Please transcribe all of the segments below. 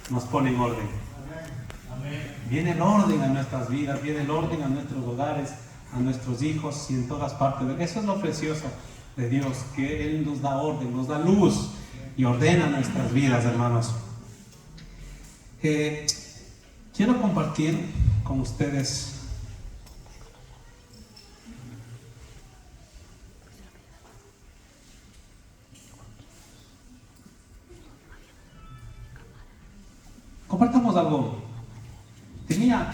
nos pone en orden. Viene el orden a nuestras vidas, viene el orden a nuestros hogares, a nuestros hijos y en todas partes. Eso es lo precioso de Dios, que Él nos da orden, nos da luz y ordena nuestras vidas, hermanos. Quiero compartir con ustedes compartamos algo. Tenía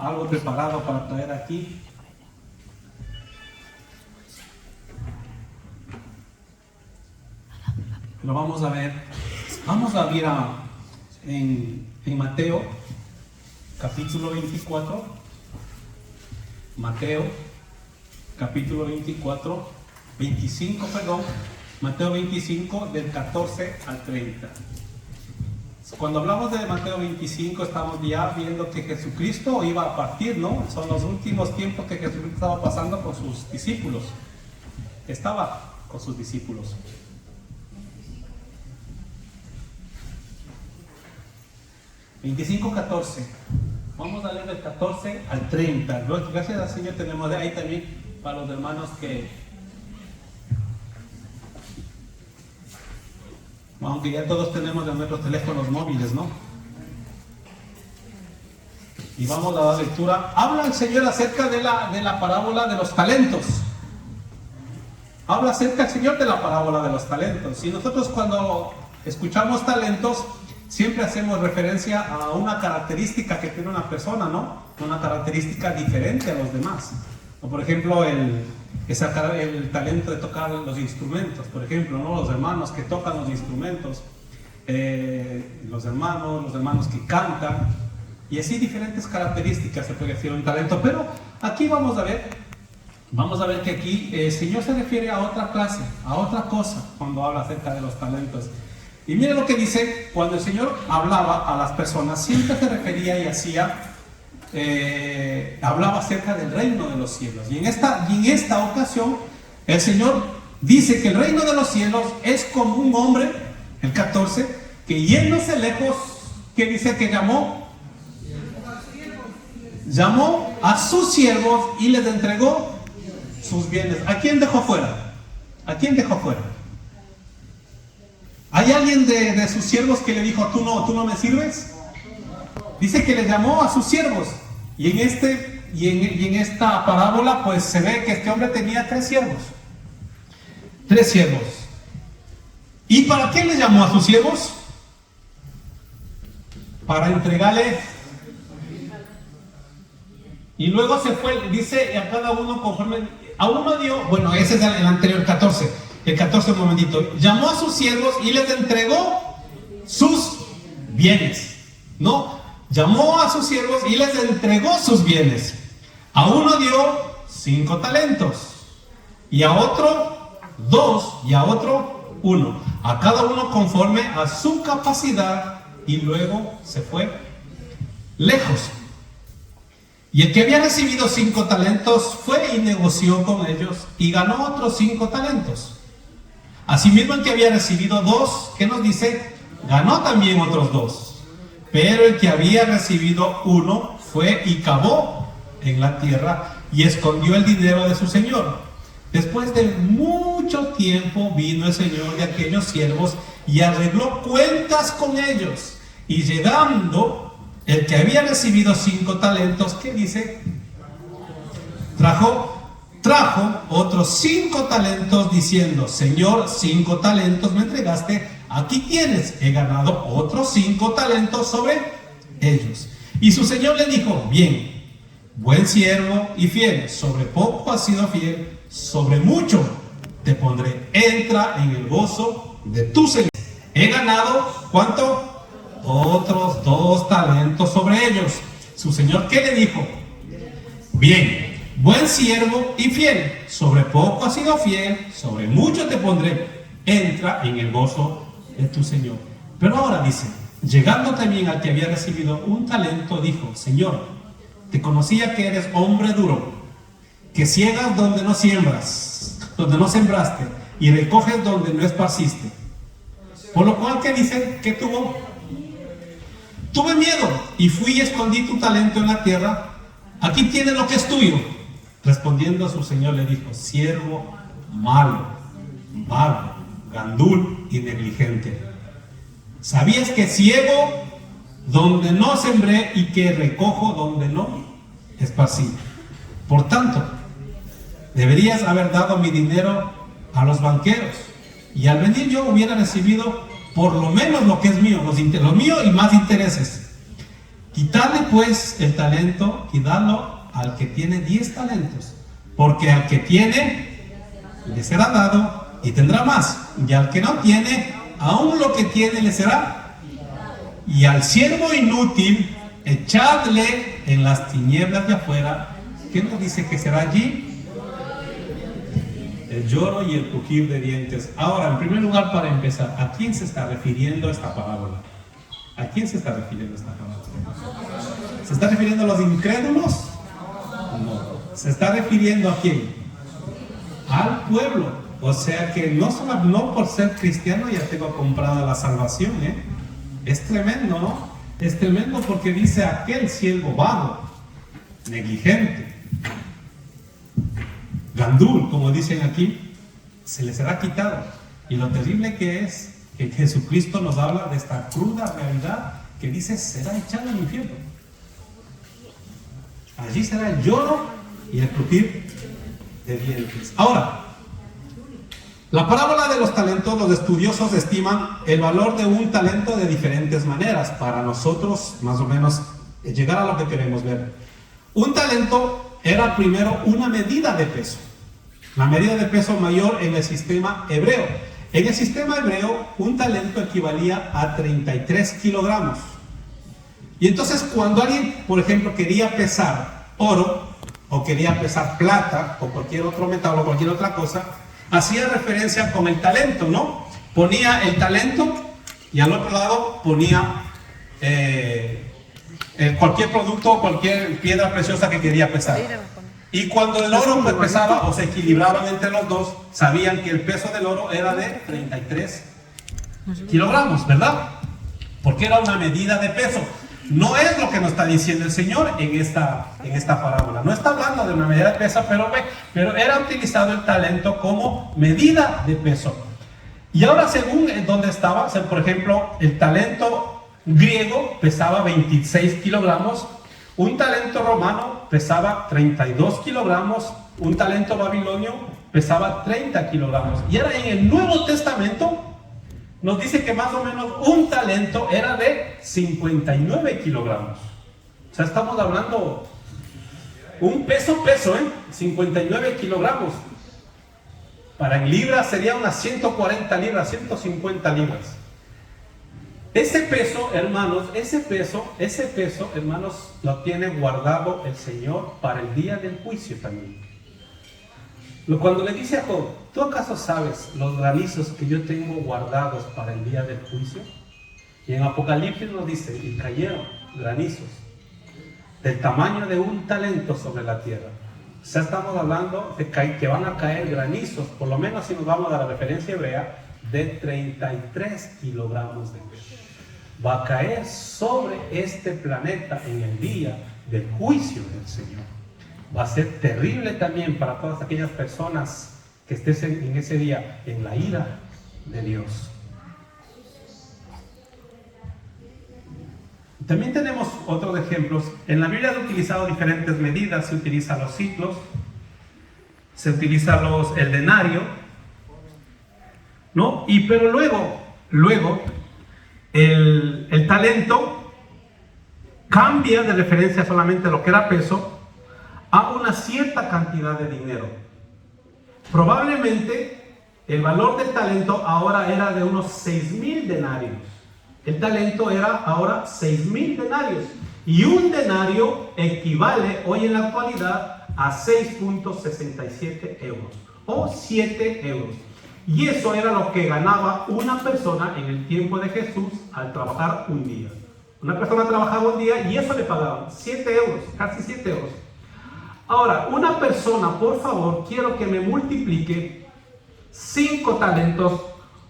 algo preparado para traer aquí. Lo vamos a ver. Vamos a ver en Mateo, capítulo 24. Mateo, capítulo 25, Mateo 25, del 14 al 30. Cuando hablamos de Mateo 25, estamos ya viendo que Jesucristo iba a partir, ¿no? Son los últimos tiempos que Jesucristo estaba pasando con sus discípulos. Estaba con sus discípulos. (25:14). Vamos a leer del 14 al 30. Gracias al Señor tenemos de ahí también para los hermanos que... Aunque ya todos tenemos de nuestros teléfonos móviles, ¿no? Y vamos a dar lectura. Habla el Señor acerca de la parábola de los talentos. Habla acerca el Señor de la parábola de los talentos. Y nosotros cuando escuchamos talentos, siempre hacemos referencia a una característica que tiene una persona, ¿no? Una característica diferente a los demás. O por ejemplo, el talento de tocar los instrumentos, por ejemplo, ¿no? Los hermanos que tocan los instrumentos, los hermanos que cantan, y así diferentes características se puede decir un talento. Pero aquí vamos a ver que aquí el Señor se refiere a otra clase, a otra cosa, cuando habla acerca de los talentos. Y miren lo que dice. Cuando el Señor hablaba a las personas, siempre se refería y hablaba acerca del reino de los cielos. Y en esta ocasión, el Señor dice que el reino de los cielos es como un hombre, el 14, que yéndose lejos, que dice que llamó a sus siervos y les entregó sus bienes. ¿A quién dejó fuera? ¿A quién dejó fuera? ¿Hay alguien de sus siervos que le dijo, tú no me sirves? Dice que le llamó a sus siervos. Y en esta parábola pues se ve que este hombre tenía 3 siervos. 3 siervos. ¿Y para qué le llamó a sus siervos? Para entregarle. Y luego se fue, dice a cada uno conforme. A uno dio, bueno, ese es el anterior, 14. El 14, un momentito. Llamó a sus siervos y les entregó sus bienes. ¿No? Llamó a sus siervos y les entregó sus bienes. A uno dio 5 talentos. Y a otro 2. Y a otro 1. A cada uno conforme a su capacidad. Y luego se fue lejos. Y el que había recibido 5 talentos fue y negoció con ellos y ganó otros 5 talentos. Asimismo, el que había recibido 2, ¿qué nos dice? Ganó también otros 2. Pero el que había recibido 1 fue y cavó en la tierra y escondió el dinero de su señor. Después de mucho tiempo vino el señor de aquellos siervos y arregló cuentas con ellos. Y llegando el que había recibido 5 talentos, ¿qué dice? Trajo otros 5 talentos diciendo, Señor, 5 talentos me entregaste, aquí tienes, he ganado otros 5 talentos sobre ellos. Y su señor le dijo, bien, buen siervo y fiel, sobre poco has sido fiel, sobre mucho te pondré, entra en el gozo de tu señor. He ganado, ¿cuánto? Otros 2 talentos sobre ellos. Su señor, ¿qué le dijo? Bien, buen siervo y fiel, sobre poco has sido fiel, sobre mucho te pondré, entra en el gozo de tu señor. Pero ahora dice, llegando también al que había recibido 1 talento, dijo, Señor, te conocía que eres hombre duro, que ciegas donde no siembras, donde no sembraste, y recoges donde no esparciste. Por lo cual, ¿qué dice? ¿Qué tuvo? tuve miedo y fui y escondí tu talento en la tierra. Aquí tienes lo que es tuyo. Respondiendo a su señor le dijo: siervo malo, vago, gandul y negligente. ¿Sabías que ciego donde no sembré y que recojo donde no esparcí? Por tanto, deberías haber dado mi dinero a los banqueros, y al venir yo hubiera recibido por lo menos lo que es mío, lo mío y más intereses. Quitadle pues el talento y dadlo al que tiene 10 talentos, porque al que tiene le será dado y tendrá más, y al que no tiene, aún lo que tiene le será. Y al siervo inútil echadle en las tinieblas de afuera. ¿Qué nos dice que será allí? El lloro y el crujir de dientes. Ahora, en primer lugar, para empezar, ¿a quién se está refiriendo esta parábola? ¿A quién se está refiriendo esta parábola? ¿Se está refiriendo a los incrédulos? No. ¿Se está refiriendo a quién? Al pueblo. O sea que no por ser cristiano ya tengo comprada la salvación, ¿eh? Es tremendo, ¿no? Es tremendo porque dice aquel siervo vago, negligente, gandul, como dicen aquí, se le será quitado. Y lo terrible que es que Jesucristo nos habla de esta cruda realidad que dice: será echado al infierno. Allí será el lloro y el crujir de dientes. Ahora, la parábola de los talentos, los estudiosos estiman el valor de un talento de diferentes maneras para nosotros más o menos llegar a lo que queremos ver. Un talento era primero una medida de peso, la medida de peso mayor en el sistema hebreo. En el sistema hebreo, un talento equivalía a 33 kilogramos. Y entonces, cuando alguien, por ejemplo, quería pesar oro, o quería pesar plata, o cualquier otro metal, o cualquier otra cosa, hacía referencia con el talento, ¿no? Ponía el talento y al otro lado ponía cualquier producto, cualquier piedra preciosa que quería pesar. Y cuando el oro pesaba o se equilibraban entre los dos, sabían que el peso del oro era de 33 kilogramos, ¿verdad? Porque era una medida de peso. No es lo que nos está diciendo el Señor en esta parábola. No está hablando de una medida de peso, pero era utilizado el talento como medida de peso. Y ahora, según dónde estaba, por ejemplo, el talento griego pesaba 26 kilogramos, un talento romano pesaba 32 kilogramos, un talento babilonio pesaba 30 kilogramos. Y ahora en el Nuevo Testamento nos dice que más o menos un talento era de 59 kilogramos. O sea, estamos hablando un peso, 59 kilogramos. Para en libras sería unas 140 libras, 150 libras. Ese peso, hermanos, hermanos, lo tiene guardado el Señor para el día del juicio también. Cuando le dice a Job: ¿tú acaso sabes los granizos que yo tengo guardados para el día del juicio? Y en Apocalipsis nos dice: y cayeron granizos del tamaño de un talento sobre la tierra. O sea, estamos hablando de que van a caer granizos, por lo menos si nos vamos a la referencia hebrea, de 33 kilogramos de peso. Va a caer sobre este planeta en el día del juicio del Señor. Va a ser terrible también para todas aquellas personas que estén en ese día en la ira de Dios. También tenemos otros ejemplos. En la Biblia han utilizado diferentes medidas. Se utilizan los ciclos, se utiliza el denario, ¿no? Pero luego el talento cambia de referencia solamente a lo que era peso a una cierta cantidad de dinero. Probablemente el valor del talento ahora era de unos 6,000 denarios. El talento era ahora 6,000 denarios. Y un denario equivale hoy en la actualidad a 6.67 euros o 7 euros. Y eso era lo que ganaba una persona en el tiempo de Jesús al trabajar un día. Una persona trabajaba un día y eso le pagaban 7 euros, casi 7 euros. Ahora, una persona, por favor, quiero que me multiplique 5 talentos,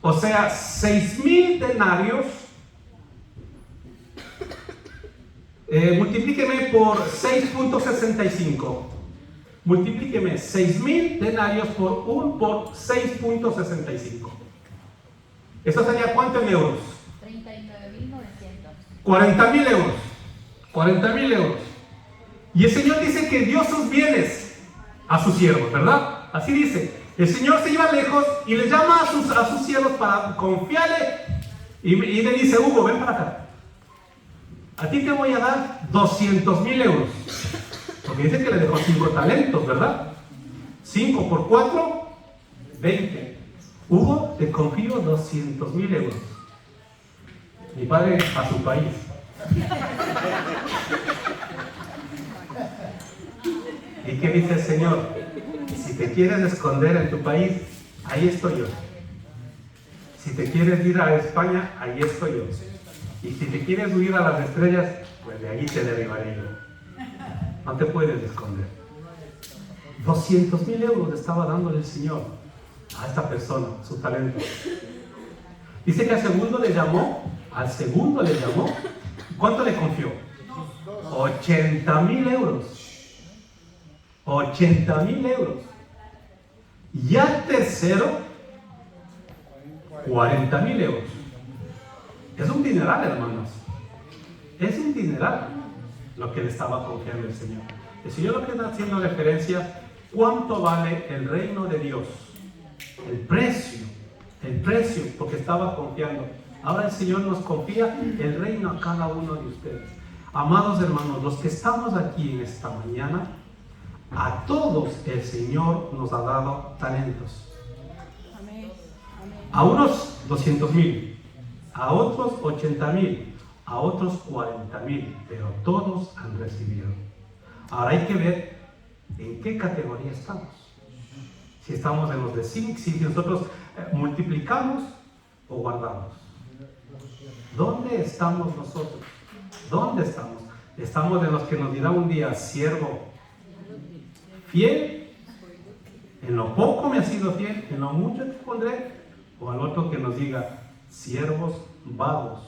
o sea, 6,000 denarios multiplíqueme por 6.65. Multiplíqueme 6,000 denarios por 6.65. ¿Esto sería cuánto en euros? 39.900. 40,000 euros. 40,000 euros. Y el Señor dice que dio sus bienes a sus siervos, ¿verdad? Así dice. El Señor se iba lejos y le llama a sus siervos para confiarle y le dice: Hugo, ven para acá. A ti te voy a dar 200,000 euros. Porque dice que le dejó 5 talentos, ¿verdad? 5 por 4, 20. Hugo, te confío 200,000 euros. Mi padre a su país. ¿Y qué dice el Señor? Si te quieres esconder en tu país, ahí estoy yo. Si te quieres ir a España, ahí estoy yo. Y si te quieres huir a las estrellas, pues de allí te derribaré yo. No te puedes esconder. 200,000 euros estaba dándole el Señor a esta persona, su talento. Dice que al segundo le llamó. ¿Cuánto le confió? 80,000 euros. 80,000 euros. Y al tercero, 40,000 euros. Es un dineral, hermanos. Es un dineral lo que le estaba confiando el Señor. El Señor lo que está haciendo referencia, ¿cuánto vale el reino de Dios? El precio, porque estaba confiando. Ahora el Señor nos confía el reino a cada uno de ustedes. Amados hermanos, los que estamos aquí en esta mañana, a todos el Señor nos ha dado talentos. A unos 200,000, a otros 80,000, a otros 40,000, pero todos han recibido. Ahora hay que ver en qué categoría estamos. Si estamos en los de 5, si nosotros multiplicamos o guardamos. ¿Dónde estamos nosotros? ¿Dónde estamos? Estamos de los que nos dirá un día: siervo fiel, en lo poco me has sido fiel, en lo mucho te pondré. O al otro que nos diga: siervos vagos,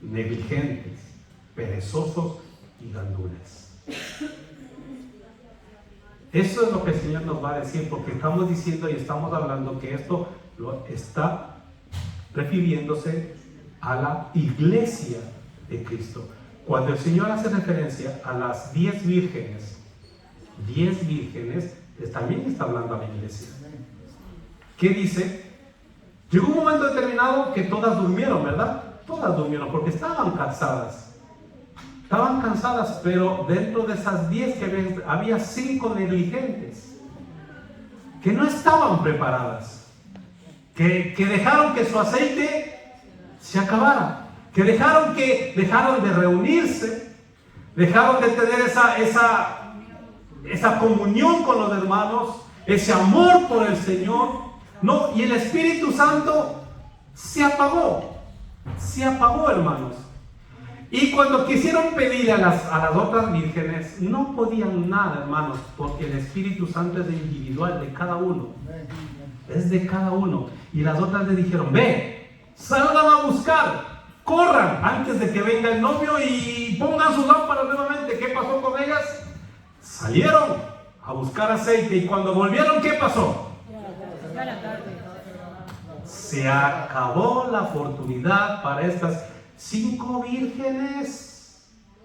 negligentes, perezosos y gandules. Eso es lo que el Señor nos va a decir, porque estamos diciendo y estamos hablando que esto lo está refiriéndose a la iglesia de Cristo. Cuando el Señor hace referencia a las 10 vírgenes, también está hablando a la iglesia. ¿Qué dice? Llegó un momento determinado que todas durmieron, ¿verdad? Todas durmieron porque estaban cansadas. Estaban cansadas, pero dentro de esas 10 que había 5 negligentes que no estaban preparadas, que dejaron que su aceite se acabara, que dejaron de reunirse, dejaron de tener esa comunión con los hermanos, ese amor por el Señor, ¿no? Y el Espíritu Santo se apagó, hermanos. Y cuando quisieron pedir a las otras vírgenes, no podían nada, hermanos, porque el Espíritu Santo es individual de cada uno. Es de cada uno. Y las otras le dijeron: ve, salgan a buscar, corran antes de que venga el novio y pongan sus lámparas nuevamente. ¿Qué pasó con ellas? Salieron a buscar aceite, y cuando volvieron, ¿qué pasó? Se acabó la oportunidad para estas 5 vírgenes,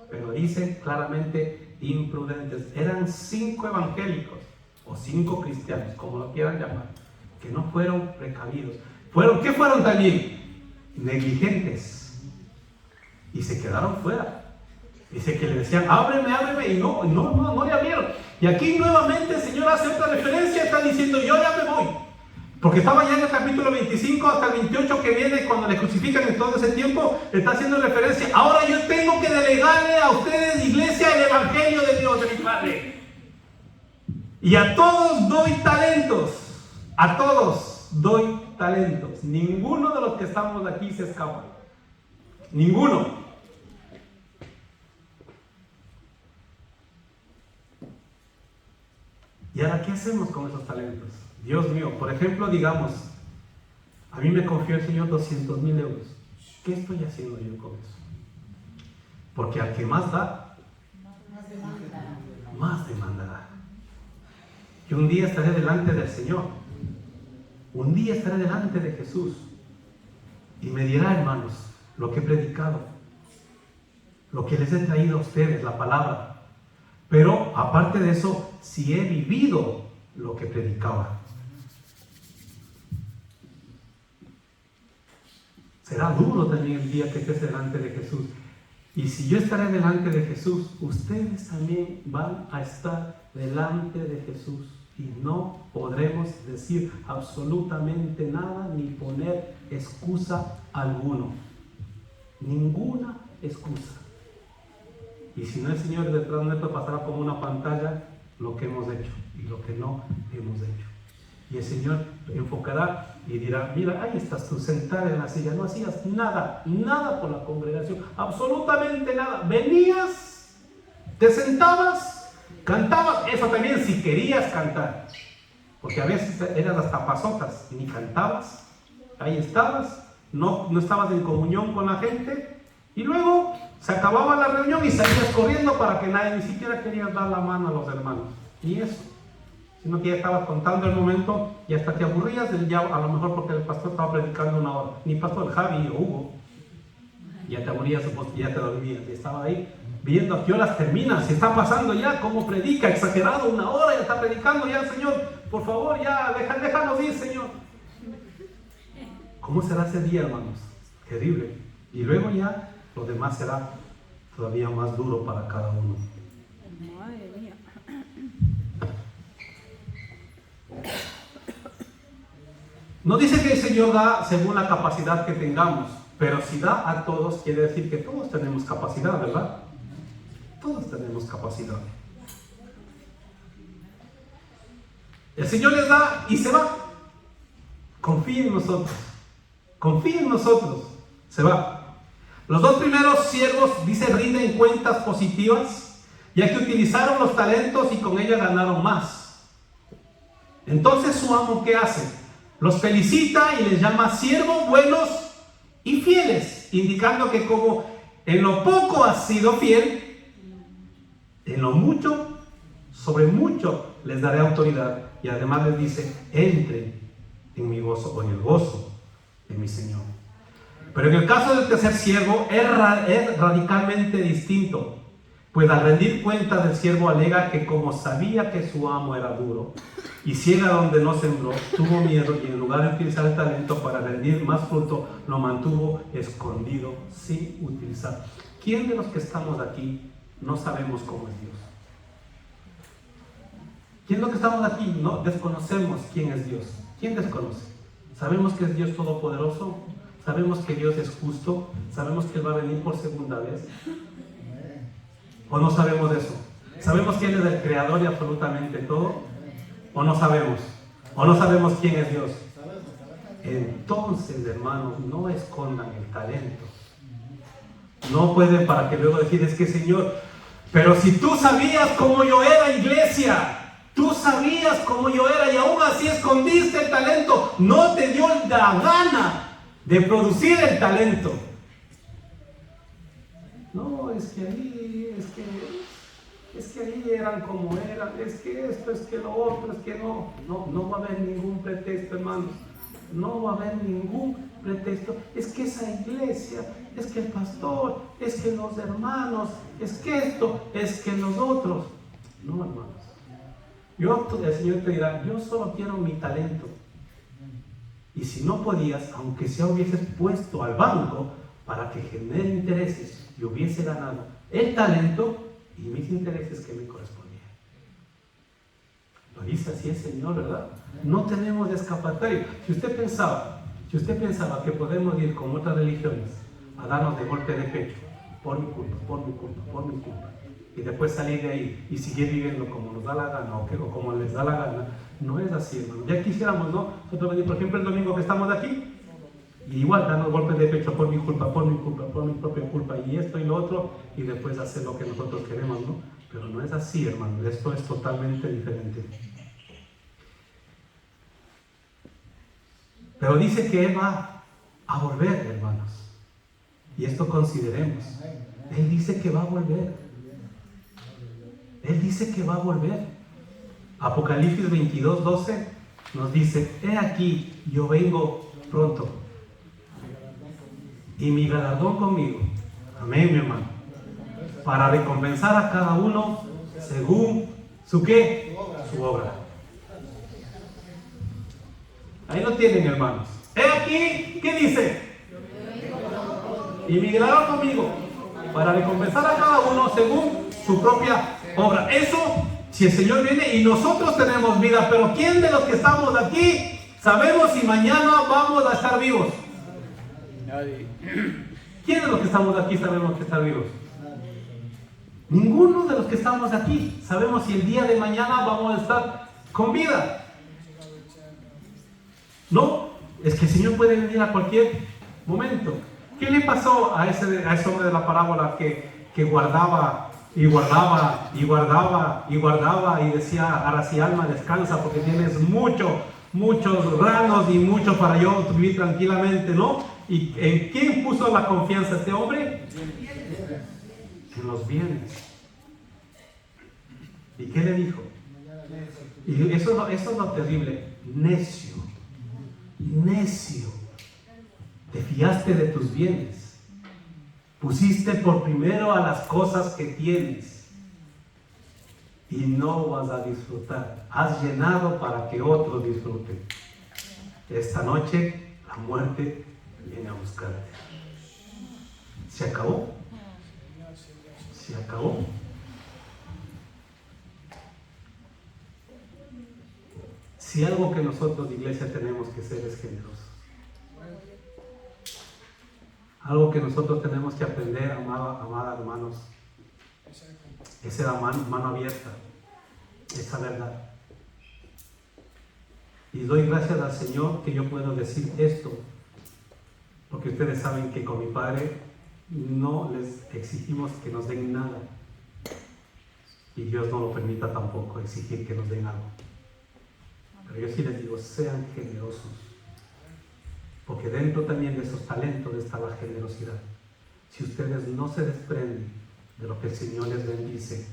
pero dicen claramente imprudentes. Eran 5 evangélicos o 5 cristianos, como lo quieran llamar, que no fueron precavidos. ¿Qué fueron también? Negligentes, y se quedaron fuera. Dice que le decían: ábreme, y no le abrieron. Y aquí nuevamente el Señor hace otra referencia, está diciendo: yo ya me voy. Porque estaba ya en el capítulo 25 hasta el 28 que viene, cuando le crucifican en todo ese tiempo, está haciendo referencia: ahora yo tengo que delegarle a ustedes, iglesia, el evangelio de Dios, de mi Padre. Y a todos doy talentos, a todos doy talentos. Ninguno de los que estamos aquí se escapa. Ninguno. ¿Y ahora qué hacemos con esos talentos? Dios mío, por ejemplo, digamos, a mí me confió el Señor 200,000 euros. ¿Qué estoy haciendo yo con eso? Porque al que más da, más demandará. Yo un día estaré delante del Señor. Un día estaré delante de Jesús. Y me dirá, hermanos, lo que he predicado, lo que les he traído a ustedes, la palabra. Pero aparte de eso, si he vivido lo que predicaba. Será duro también el día que estés delante de Jesús. Y si yo estaré delante de Jesús, ustedes también van a estar delante de Jesús. Y no podremos decir absolutamente nada ni poner excusa alguno. Ninguna excusa. Y si no, el Señor detrás nuestro pasará como una pantalla lo que hemos hecho y lo que no hemos hecho. Y el Señor enfocará y dirá, mira, ahí estás tú sentada en la silla, no hacías nada, nada por la congregación, absolutamente nada. Venías, te sentabas, cantabas, eso también si querías cantar, porque a veces eras hasta pasotas, ni cantabas, ahí estabas, no estabas en comunión con la gente, y luego se acababa la reunión y salías corriendo para que nadie, ni siquiera querías dar la mano a los hermanos, ni eso. Sino que ya estabas contando el momento y hasta te aburrías ya, a lo mejor porque el pastor estaba predicando una hora, ni pastor Javi o Hugo, ya te aburrías, ya te dormías, y estaba ahí viendo a qué horas termina, si está pasando ya, cómo predica, exagerado, una hora ya está predicando, ya Señor, por favor, ya, déjanos ir, Señor. ¿Cómo será ese día, hermanos? Terrible. Y luego ya, lo demás será todavía más duro para cada uno. No dice que el Señor da según la capacidad que tengamos, pero si da a todos, quiere decir que todos tenemos capacidad, ¿verdad? Todos tenemos capacidad. El Señor les da y se va. Confía en nosotros. Confía en nosotros. Se va. Los dos primeros siervos, dice, rinden cuentas positivas, ya que utilizaron los talentos y con ella ganaron más. Entonces su amo, ¿qué hace? Los felicita y les llama siervos buenos y fieles, indicando que como en lo poco has sido fiel, en lo mucho, sobre mucho les daré autoridad. Y además les dice, entren en mi gozo, o en el gozo de mi Señor. Pero en el caso del tercer siervo es radicalmente distinto, pues al rendir cuentas el siervo alega que como sabía que su amo era duro y ciega donde no sembró, tuvo miedo y en lugar de utilizar el talento para rendir más fruto, lo mantuvo escondido sin utilizar. ¿Quién de los que estamos aquí no sabemos cómo es Dios? ¿Quién de los que estamos aquí no desconocemos quién es Dios? ¿Quién desconoce? ¿Sabemos que es Dios todopoderoso? ¿Sabemos que Dios es justo? ¿Sabemos que Él va a venir por segunda vez? ¿O no sabemos eso? ¿Sabemos que Él es el creador de absolutamente todo? ¿O no sabemos? ¿O no sabemos quién es Dios? Entonces, hermanos, no escondan el talento. No pueden para que luego decir, es que Señor, pero si tú sabías cómo yo era, iglesia, tú sabías cómo yo era y aún así escondiste el talento, no te dio la gana de producir el talento. No, es que ahí, es que ahí eran como eran, es que esto, es que lo otro, es que no va a haber ningún pretexto, hermanos. No va a haber ningún pretexto. Es que esa iglesia, es que el pastor, es que los hermanos, es que esto, es que los otros. No, hermanos. El Señor te dirá, yo solo quiero mi talento. Y si no podías, aunque sea hubieses puesto al banco para que genere intereses y hubiese ganado el talento y mis intereses que me correspondían. Lo dice así el Señor, ¿verdad? No tenemos escapatoria. Si usted pensaba que podemos ir con otras religiones a darnos de golpe de pecho, por mi culpa, y después salir de ahí y seguir viviendo como nos da la gana o como les da la gana, no es así, hermano. Ya quisiéramos, ¿no? Nosotros venir, por ejemplo, el domingo que estamos aquí, y igual darnos golpes de pecho por mi propia culpa, y esto y lo otro, y después hacer lo que nosotros queremos, ¿no? Pero no es así, hermano. Esto es totalmente diferente. Pero dice que Él va a volver, hermanos. Y esto consideremos. Él dice que va a volver. Él dice que va a volver. Apocalipsis 22:12 nos dice: he aquí, yo vengo pronto, y mi galardón conmigo. Amén, mi hermano. Para recompensar a cada uno según su ¿qué? Su obra. Ahí lo tienen, hermanos. He aquí, ¿qué dice? Y mi galardón conmigo, para recompensar a cada uno según su propia obra. Eso, si el Señor viene y nosotros tenemos vida, pero ¿quién de los que estamos aquí sabemos si mañana vamos a estar vivos? Nadie. ¿Quién de los que estamos aquí sabemos que estar vivos? Ninguno de los que estamos aquí sabemos si el día de mañana vamos a estar con vida. No, es que el Señor puede venir a cualquier momento. ¿Qué le pasó a ese hombre de la parábola que guardaba y guardaba y guardaba y guardaba y decía: ahora sí, alma, descansa porque tienes muchos granos y mucho para yo vivir tranquilamente, ¿no? ¿Y en quién puso la confianza este hombre? En los bienes. ¿Y qué le dijo? Y eso es lo terrible. Necio. Te fiaste de tus bienes. Pusiste por primero a las cosas que tienes. Y no vas a disfrutar. Has llenado para que otros disfruten. Esta noche la muerte viene a buscarte. ¿Se acabó? ¿Se acabó? Si algo que nosotros, iglesia, tenemos que ser es generosos. Algo que nosotros tenemos que aprender, amadas hermanos, es ser mano abierta, esa verdad. Y doy gracias al Señor que yo puedo decir esto, porque ustedes saben que con mi padre no les exigimos que nos den nada, y Dios no lo permita tampoco exigir que nos den algo. Pero yo sí les digo: sean generosos, porque dentro también de esos talentos está la generosidad. Si ustedes no se desprenden de lo que el Señor les bendice,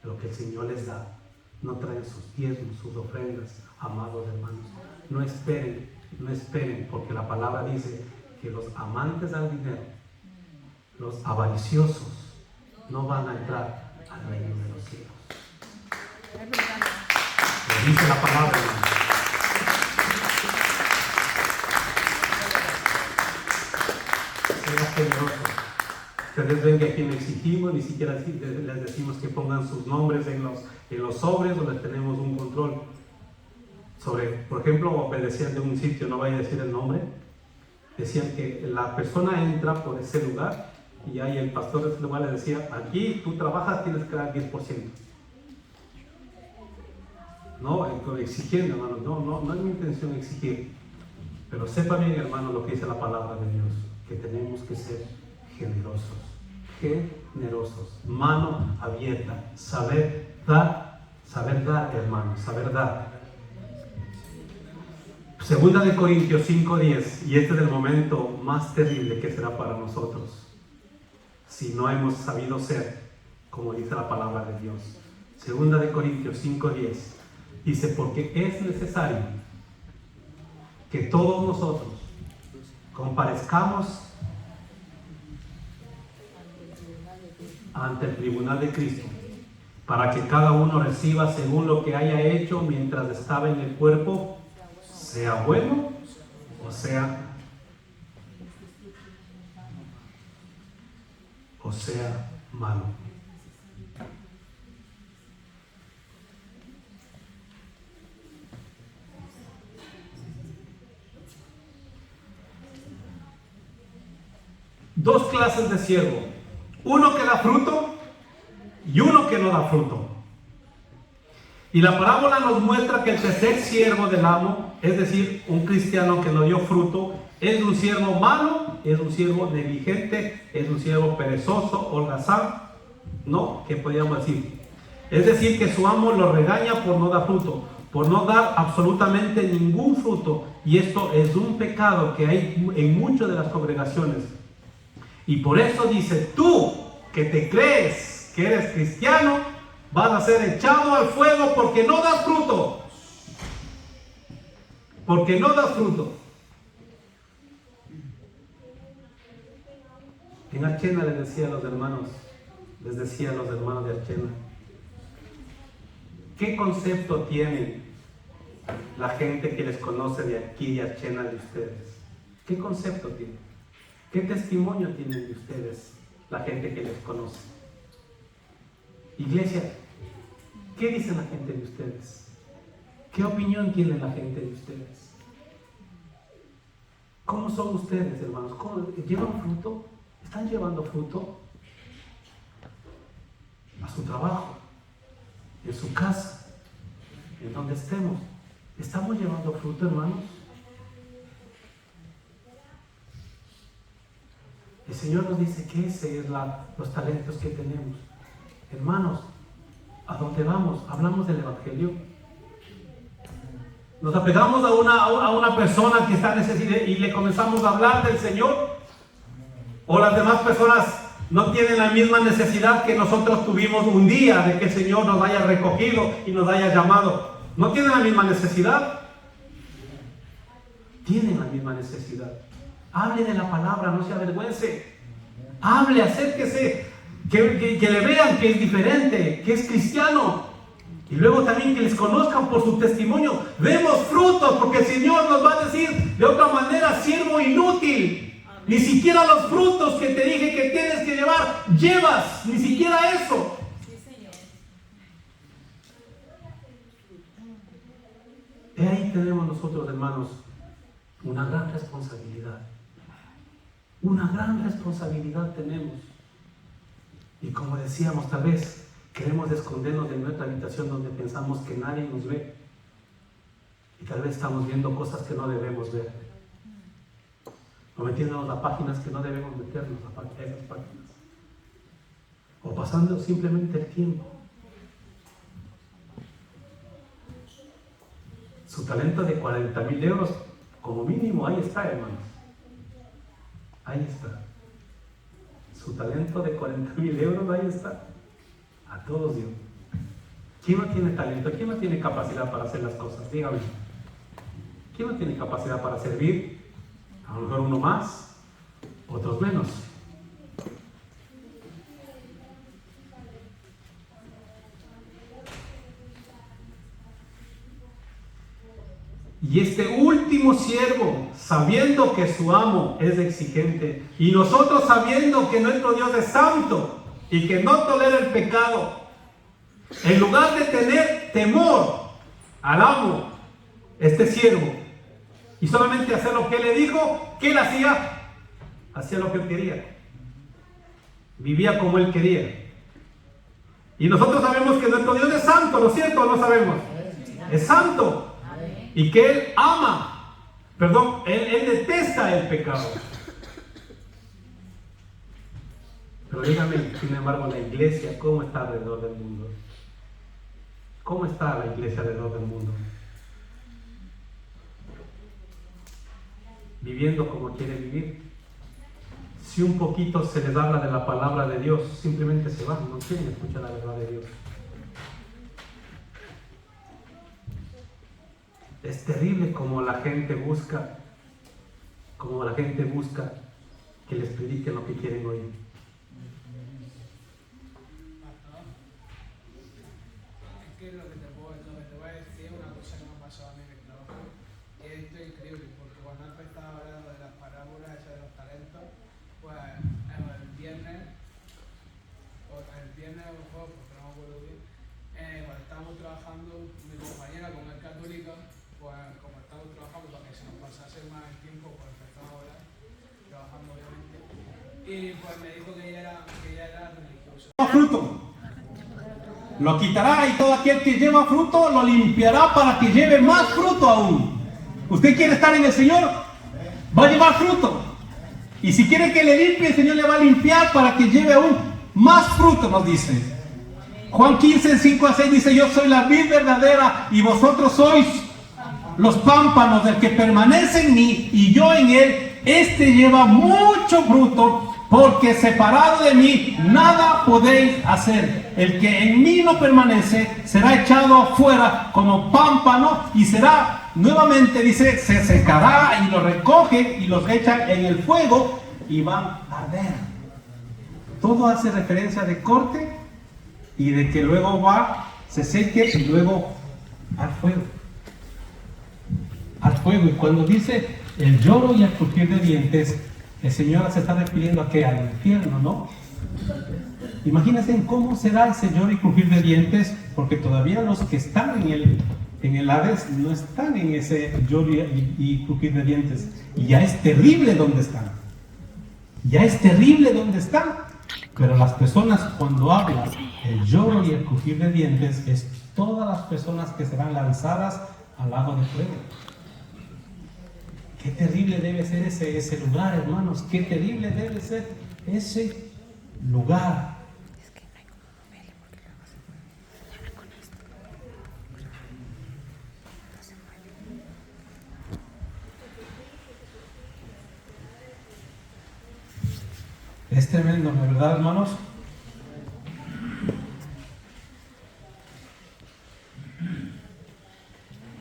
de lo que el Señor les da, no traen sus diezmos, sus ofrendas, amados hermanos, no esperen, porque la palabra dice que los amantes al dinero, los avariciosos, no van a entrar al reino de los cielos. Lo dice la palabra, hermano. Sea generoso. Ustedes ven que aquí no exigimos, ni siquiera les decimos que pongan sus nombres en los sobres donde tenemos un control sobre, por ejemplo, decían de un sitio, no vaya a decir el nombre, decían que la persona entra por ese lugar y ahí el pastor de ese lugar le decía: aquí tú trabajas, tienes que dar 10%. No, exigiendo, hermano, no es mi intención exigir, pero sepa bien, hermano, lo que dice la palabra de Dios, que tenemos que ser generosos, mano abierta, saber dar, hermano, saber dar. Segunda de Corintios 5:10, y este es el momento más terrible que será para nosotros si no hemos sabido ser como dice la palabra de Dios. Segunda de Corintios 5:10 dice: porque es necesario que todos nosotros comparezcamos ante el tribunal de Cristo, para que cada uno reciba según lo que haya hecho mientras estaba en el cuerpo, sea bueno o sea malo. Dos clases de siervo: uno que da fruto y uno que no da fruto. Y la parábola nos muestra que el tercer siervo del amo, es decir, un cristiano que no dio fruto, es un siervo malo, es un siervo negligente, es un siervo perezoso, holgazán, ¿no? ¿Qué podríamos decir? Es decir, que su amo lo regaña por no dar fruto, por no dar absolutamente ningún fruto. Y esto es un pecado que hay en muchas de las congregaciones. Y por eso dice, tú que te crees que eres cristiano, vas a ser echado al fuego porque no das fruto. Porque no das fruto. En Archena les decía a los hermanos de Archena, ¿qué concepto tiene la gente que les conoce de aquí de Archena de ustedes? ¿Qué concepto tiene? ¿Qué testimonio tienen de ustedes la gente que les conoce? Iglesia, ¿qué dice la gente de ustedes? ¿Qué opinión tiene la gente de ustedes? ¿Cómo son ustedes, hermanos? ¿Cómo llevan fruto? ¿Están llevando fruto? A su trabajo, en su casa, en donde estemos. ¿Estamos llevando fruto, hermanos? El Señor nos dice que ese es los talentos que tenemos. Hermanos, ¿a dónde vamos? Hablamos del Evangelio. Nos apegamos a una persona que está necesitada y le comenzamos a hablar del Señor. O las demás personas no tienen la misma necesidad que nosotros tuvimos un día de que el Señor nos haya recogido y nos haya llamado. ¿No tienen la misma necesidad? Tienen la misma necesidad. Hable de la palabra, no se avergüence. Hable, acérquese, que le vean que es diferente, que es cristiano. Y luego también que les conozcan por su testimonio. Vemos frutos, porque el Señor nos va a decir de otra manera, siervo inútil. Ni siquiera los frutos que te dije que tienes que llevar, llevas, ni siquiera eso. Y ahí tenemos nosotros, hermanos, una gran responsabilidad. Una gran responsabilidad tenemos. Y como decíamos, tal vez queremos escondernos de nuestra habitación donde pensamos que nadie nos ve. Y tal vez estamos viendo cosas que no debemos ver. O metiéndonos a páginas que no debemos meternos a esas páginas. O pasando simplemente el tiempo. Su talento de 40,000 euros, como mínimo, ahí está, hermanos. Ahí está. Su talento de 40,000 euros, ahí está. A todos Dios. ¿Quién no tiene talento? ¿Quién no tiene capacidad para hacer las cosas? Dígame. ¿Quién no tiene capacidad para servir? A lo mejor uno más, otros menos. Y este último siervo, sabiendo que su amo es exigente, y nosotros sabiendo que nuestro Dios es santo y que no tolera el pecado, en lugar de tener temor al amo, este siervo, y solamente hacer lo que él le dijo, ¿qué él hacía? Hacía lo que él quería. Vivía como él quería. Y nosotros sabemos que nuestro Dios es santo, ¿no es cierto o no sabemos? Es santo. Y que él ama, él detesta el pecado. Pero dígame, sin embargo, la iglesia, ¿cómo está alrededor del mundo? ¿Cómo está la iglesia alrededor del mundo? Viviendo como quiere vivir. Si un poquito se les habla de la palabra de Dios, simplemente se van, no quieren escuchar la verdad de Dios. Es terrible como la gente busca que les prediquen lo que quieren oír. Es que lo que te voy a decir es una cosa que me ha pasado a mí en el trabajo. Esto es increíble, porque cuando antes estaba hablando de las parábolas esas de los talentos, pues el viernes o el mejor, porque no me acuerdo bien, cuando estábamos trabajando, mi compañera, como es católica, pues como estábamos trabajando para que se nos pasase más el tiempo, pues empezamos a hablar, trabajando obviamente, y pues me dijo que ella era religiosa. Fruto. Lo quitará y todo aquel que lleva fruto lo limpiará para que lleve más fruto aún. ¿Usted quiere estar en el Señor? Va a llevar fruto. Y si quiere que le limpie, el Señor le va a limpiar para que lleve aún más fruto, nos dice. Juan 15, 5 a 6 dice: yo soy la vid verdadera y vosotros sois los pámpanos. Del que permanece en mí y yo en él, este lleva mucho fruto, porque separado de mí nada podéis hacer. El que en mí no permanece será echado afuera como pámpano y será nuevamente, dice, se secará, y lo recogen y los echan en el fuego y van a arder. Todo hace referencia de corte y de que luego se seque y luego al fuego. Al fuego. Y cuando dice el lloro y el crujir de dientes, el Señor se está refiriendo a qué, al infierno, ¿no? Imagínense en cómo será ese lloro y crujir de dientes, porque todavía los que están en el Hades no están en ese lloro y crujir de dientes. Y ya es terrible donde están. Ya es terrible donde están. Pero las personas, cuando hablan el lloro y el crujir de dientes, es todas las personas que serán lanzadas al lago de fuego. Qué terrible debe ser ese lugar, hermanos. Qué terrible debe ser ese lugar. Es tremendo, ¿verdad, hermanos?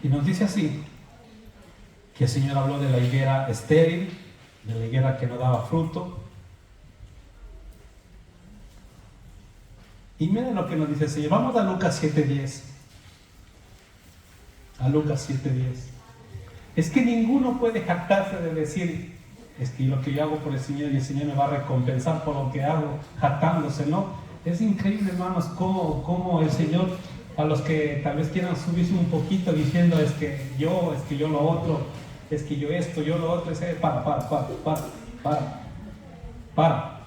Y nos dice así, que el Señor habló de la higuera estéril, de la higuera que no daba fruto. Y miren lo que nos dice el Señor. Vamos a Lucas 7:10. A Lucas 7:10. Es que ninguno puede jactarse de decir, es que lo que yo hago por el Señor y el Señor me va a recompensar por lo que hago, jactándose, ¿no? Es increíble, hermanos, cómo el Señor, a los que tal vez quieran subirse un poquito diciendo, es que yo lo otro, es que yo esto, yo lo otro, para.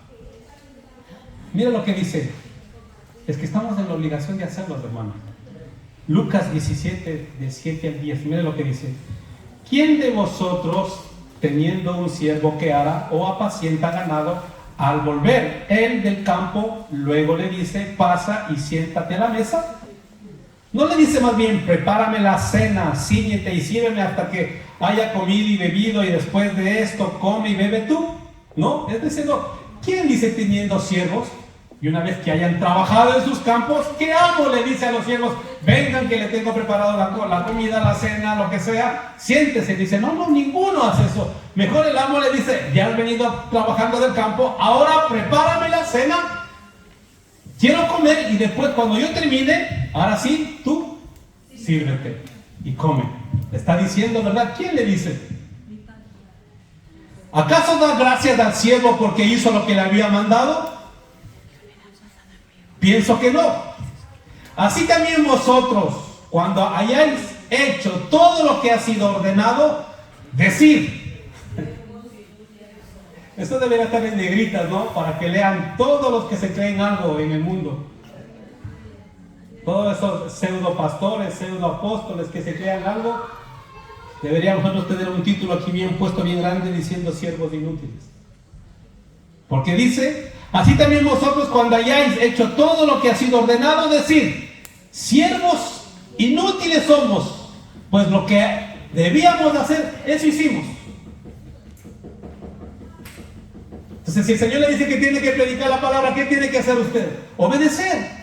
Mira lo que dice. Es que estamos en la obligación de hacerlo, hermano. Lucas 17, de 7 al 10. Mira lo que dice. ¿Quién de vosotros, teniendo un siervo que ara o apacienta ganado, al volver él del campo, luego le dice, pasa y siéntate a la mesa? No le dice más bien, prepárame la cena, cíñete y sírveme hasta que haya comido y bebido, y después de esto come y bebe tú. No, es diciendo, ¿quién dice teniendo siervos? Y una vez que hayan trabajado en sus campos, ¿qué amo? Le dice a los siervos, vengan que le tengo preparado la comida, la cena, lo que sea, siéntese. Dice, no, ninguno hace eso. Mejor el amo le dice, ya has venido trabajando del campo, ahora prepárame la cena, quiero comer, y después cuando yo termine, ahora sí, tú sírvete y come. Le está diciendo, ¿verdad? ¿Quién le dice? ¿Acaso da gracias al siervo porque hizo lo que le había mandado? Pienso que no. Así también vosotros, cuando hayáis hecho todo lo que ha sido ordenado, decid. Esto debería estar en negritas, ¿no? Para que lean todos los que se creen algo en el mundo. Todos esos pseudo pastores, pseudo apóstoles que se crean algo, deberíamos nosotros tener un título aquí bien puesto, bien grande, diciendo siervos inútiles. Porque dice, así también vosotros cuando hayáis hecho todo lo que ha sido ordenado, decid, siervos inútiles somos, pues lo que debíamos hacer, eso hicimos. Entonces, si el Señor le dice que tiene que predicar la palabra, ¿qué tiene que hacer usted? Obedecer.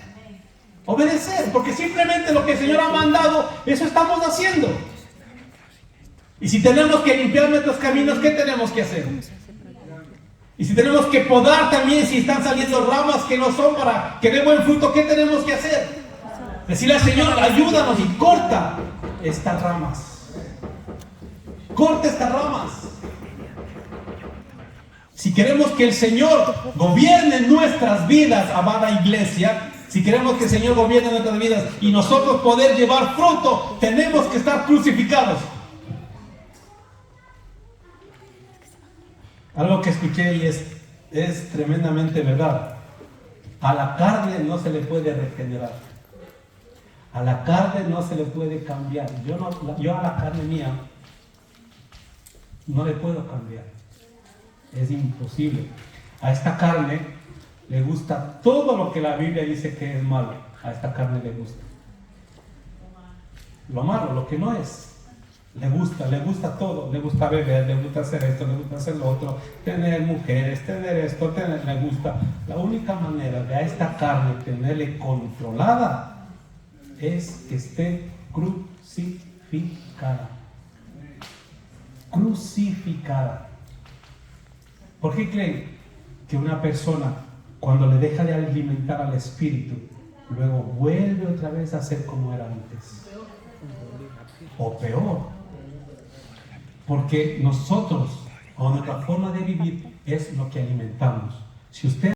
Obedecer, porque simplemente lo que el Señor ha mandado, eso estamos haciendo. Y si tenemos que limpiar nuestros caminos, ¿qué tenemos que hacer? Y si tenemos que podar también, si están saliendo ramas que no son para que dé buen fruto, ¿qué tenemos que hacer? Decirle al Señor, ayúdanos y corta estas ramas. Corta estas ramas. Si queremos que el Señor gobierne nuestras vidas, amada iglesia, si queremos que el Señor gobierne nuestras vidas y nosotros poder llevar fruto, tenemos que estar crucificados. Algo que escuché y es tremendamente verdad. A la carne no se le puede regenerar. A la carne no se le puede cambiar. Yo a la carne mía no le puedo cambiar. Es imposible. A esta carne le gusta todo lo que la Biblia dice que es malo. A esta carne le gusta lo malo, lo que no es. Le gusta todo, le gusta beber, le gusta hacer esto, le gusta hacer lo otro, tener mujeres, tener esto, le gusta. La única manera de a esta carne tenerle controlada es que esté crucificada. Crucificada. ¿Por qué creen que una persona, cuando le deja de alimentar al espíritu, luego vuelve otra vez a ser como era antes? O peor. Porque nosotros, o nuestra forma de vivir, es lo que alimentamos. Si usted